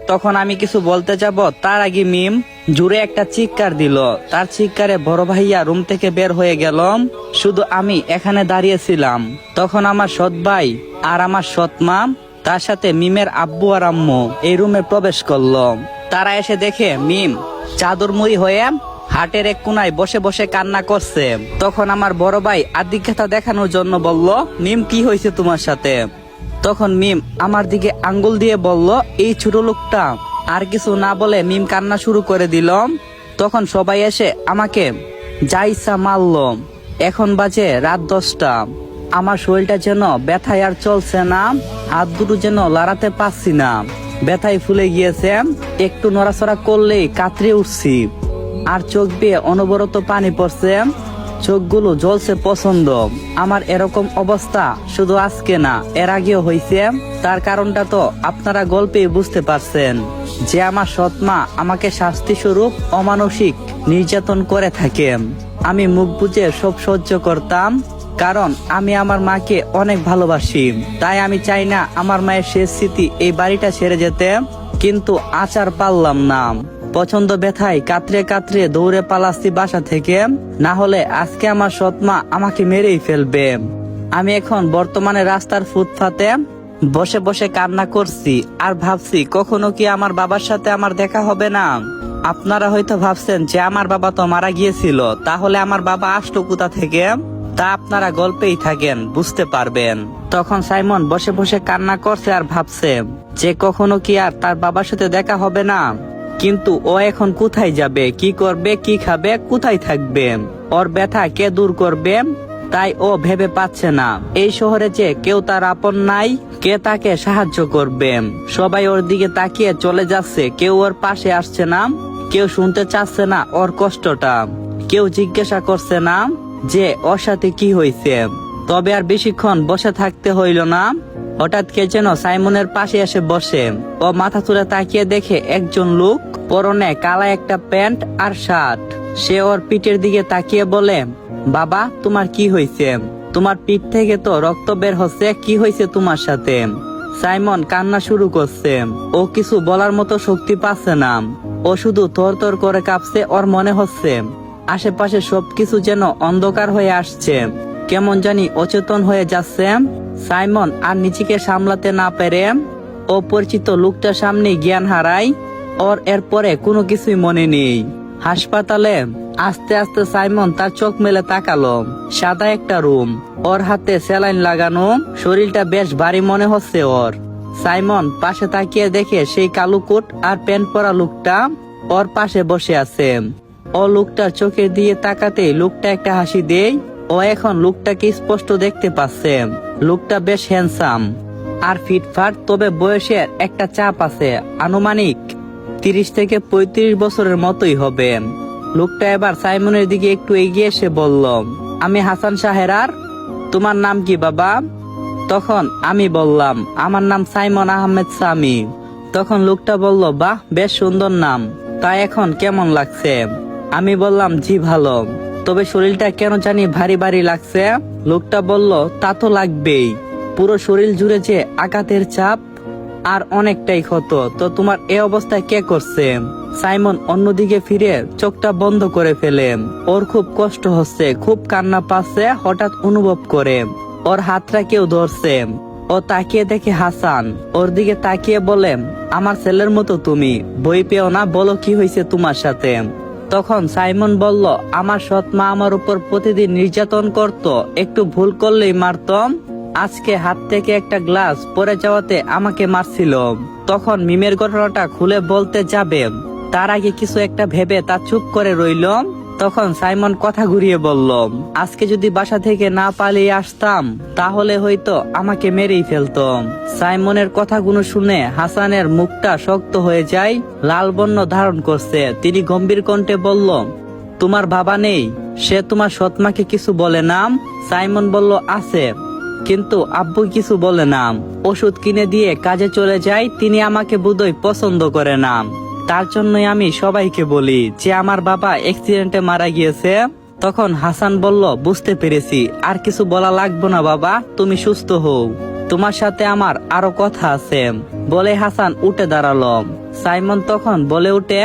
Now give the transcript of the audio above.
তখন আমি কিছু বলতে যাব তার আগে মিম জুড়ে একটা চিৎকার দিল। তার চিৎকারে বড় ভাইয়া রুম থেকে বের হয়ে গেলাম। শুধু আমি এখানে দাঁড়িয়েছিলাম। তখন আমার সৎ ভাই আর আমার সৎ মা, তার সাথে মিমের আব্বু আর আম্মু এই রুমে প্রবেশ করলো। তারা এসে দেখে মিম চাদর মুড়ি হয়ে হাটের এক কোনায় বসে বসে কান্না করছে। তখন আমার বড় ভাই আদিক্ষেতা দেখানোর জন্য বলল, মিম কি হয়েছে তোমার সাথে? তখন মিম আমার দিকে আঙ্গুল দিয়ে বলল, এই ছোট লোকটা। আর কিছু না বলে মিম কান্না শুরু করে দিল। তখন সবাই এসে আমাকে যা ইচ্ছা মারল। এখন বাজে রাত 10টা। আমার শরীরটা যেন ব্যথায় আর চলছে না, হাত দুটো যেন লড়াতে পারছি না, ব্যথায় ফুলে গিয়েছে। একটু নড়াচড়া করলেই কাতরে উঠছি, আর চোখ দিয়ে অনবরত পানি পড়ছে, চোখগুলো জ্বলছে পছন্দ। আমার এরকম অবস্থা শুধু আজকে না, এর আগেও হয়েছে। তার কারণটা তো আপনারা গল্পে বুঝতে পারছেন, যে আমার সৎ মা আমাকে শাস্তি স্বরূপ অমানসিক নির্যাতন করে থাকে। আমি মুখ বুজে সব সহ্য করতাম, কারণ আমি আমার মাকে অনেক ভালোবাসি। তাই আমি চাই না আমার মায়ের শেষ স্মৃতি এই বাড়িটা ছেড়ে যেতে, কিন্তু আচার পারলাম না। পছন্দ ব্যথায় কাতরে কাতরে দৌড়ে পালাচ্ছি বাসা থেকে, না হলে আজকে আমার সৎমা আমাকে মেরেই ফেলবে। আমি এখন বর্তমানে রাস্তার ফুটপাতে বসে বসে কান্না করছি, আর ভাবছি কখনো কি আমার বাবার সাথে আমার দেখা হবে না। আপনারা হয়তো ভাবছেন যে আমার বাবা তো মারা গিয়েছিল, তাহলে আমার বাবা আসলো কোথা থেকে? তা আপনারা গল্পেই থাকেন, বুঝতে পারবেন। তখন সাইমন বসে বসে কান্না করছে আর ভাবছে যে কখনো কি আর তার বাবার সাথে দেখা হবে না। কিন্তু ও এখন কোথায় যাবে, কি করবে, কি খাবে, কোথায় থাকবে, ওর ব্যথা কে দূর করবে, তাই ও ভেবে পাচ্ছে না। এই শহরে যে কেউ তার আপন নাই, কে তাকে সাহায্য করবে। সবাই ওর দিকে তাকিয়ে চলে যাচ্ছে, কেউ ওর পাশে আসছে না, কেউ শুনতে চাচ্ছে না ওর কষ্টটা, কেউ জিজ্ঞাসা করছে না যে ওর সাথে কি হয়েছে। তবে আর বেশিক্ষণ বসে থাকতে হইল না। হঠাৎ কে যেন সাইমনের পাশে এসে বসে। ও মাথা তুলে তাকিয়ে দেখে একজন লোক, পরনে কালা একটা প্যান্ট আর শার্ট। সে ওর পিঠের দিকে তাকিয়ে বলে, বাবা তোমার কি হয়েছে? তোমার পিঠ থেকে তো রক্ত বের হচ্ছে, কি হয়েছে তোমার সাথে? সাইমন কান্না শুরু করছে। ও কিছু বলার মতো শক্তি পাচ্ছে না, ও শুধু থরথর করে কাঁপছে। ওর মনে হচ্ছে আশেপাশে সবকিছু যেন অন্ধকার হয়ে আসছে, কেমন জানি অচেতন হয়ে যাচ্ছে। সাইমন আর নিজেকে সামলাতে না পেরে অপরিচিত লোকটার সামনে জ্ঞান হারায়। ওর এরপরে কোনো কিছুই মনে নেই। হাসপাতালে আস্তে আস্তে সাইমন তার চোখ মেলে তাকালো। সাদা একটা রুম, ওর হাতে স্যালাইন লাগানো, শরীরটা বেশ ভারী মনে হচ্ছে ওর। সাইমন পাশে তাকিয়ে দেখে সেই কালো কোট আর প্যান্ট পরা লোকটা ওর পাশে বসে আছে। ও লোকটার চোখে দিয়ে তাকাতে লোকটা একটা হাসি দেয়। ও এখন লোকটাকে স্পষ্ট দেখতে পাচ্ছে। লোকটা বেশ হ্যান্ডসাম আর ফিটফাট, তবে বয়সের একটা চাপ আছে। আনুমানিক 30 থেকে 35 বছরের মতোই হবে। লোকটা এবার সাইমনের দিকে একটু এগিয়ে এসে বলল, আমি হাসান সাহেরার। তোমার নাম কি বাবা? তখন আমি বললাম, আমার নাম সাইমন আহমেদ সামি। তখন লোকটা বলল, বাহ, বেশ সুন্দর নাম। তা এখন কেমন লাগছে? আমি বললাম, জি ভালো, তবে শরীরটা কেন জানি ভারী ভারী লাগছে। লোকটা বলল, তা তো লাগবেই, পুরো শরীর জুড়ে যে আঘাতের চাপ আর অনেকটাই ক্ষত। তো তোমার এ অবস্থায় কে করছে? সাইমন অন্যদিকে ফিরে চোখটা বন্ধ করে ফেলে। ওর খুব কষ্ট হচ্ছে, খুব কান্না পাচ্ছে। হঠাৎ অনুভব করে ওর হাতটা কেউ ধরছে। ও তাকিয়ে দেখে হাসান। ওর দিকে তাকিয়ে বলে, আমার ছেলের মতো তুমি, ভয় পেও না, বলো কি হয়েছে তোমার সাথে? তখন সাইমন বলল, আমার সৎ মা আমার উপর প্রতিদিন নির্যাতন করত, একটু ভুল করলেই মারতাম। আজকে হাত থেকে একটা গ্লাস পড়ে যাওয়াতে আমাকে মারছিল। তখন মিমের ঘটনাটা খুলে বলতে যাবে, তার আগে কিছু একটা ভেবে তা চুপ করে রইল। তখন সাইমন কথা ঘুরিয়ে বলল, আজকে যদি বাসা থেকে না পালিয়ে আসতাম, তাহলে হয়তো আমাকে মেরেই ফেলতো। সাইমনের কথাগুলো শুনে হাসানের মুখটা শক্ত হয়ে যায়, লাল বর্ণ ধারণ করছে। তিনি গম্ভীর কণ্ঠে বলল, তোমার বাবা নেই? সে তোমার সৎমাকে কিছু বলে না? সাইমন বলল, আছে, কিন্তু আব্বু কিছু বলে না। ওষুধ কিনে দিয়ে কাজে চলে যায়। তিনি আমাকে বোধহয় পছন্দ করে না, তার জন্যই আমি সবাইকে বলি যে আমার বাবা অ্যাক্সিডেন্টে মারা গিয়েছে। তখন হাসান বলল, বুঝতে পেরেছি, আর কিছু বলা লাগবে না বাবা, তুমি সুস্থ হও। তোমার সাথে আমার আরো কথা আছে। বলে হাসান উঠে দাঁড়ালো। সাইমন তখন বলে উঠে,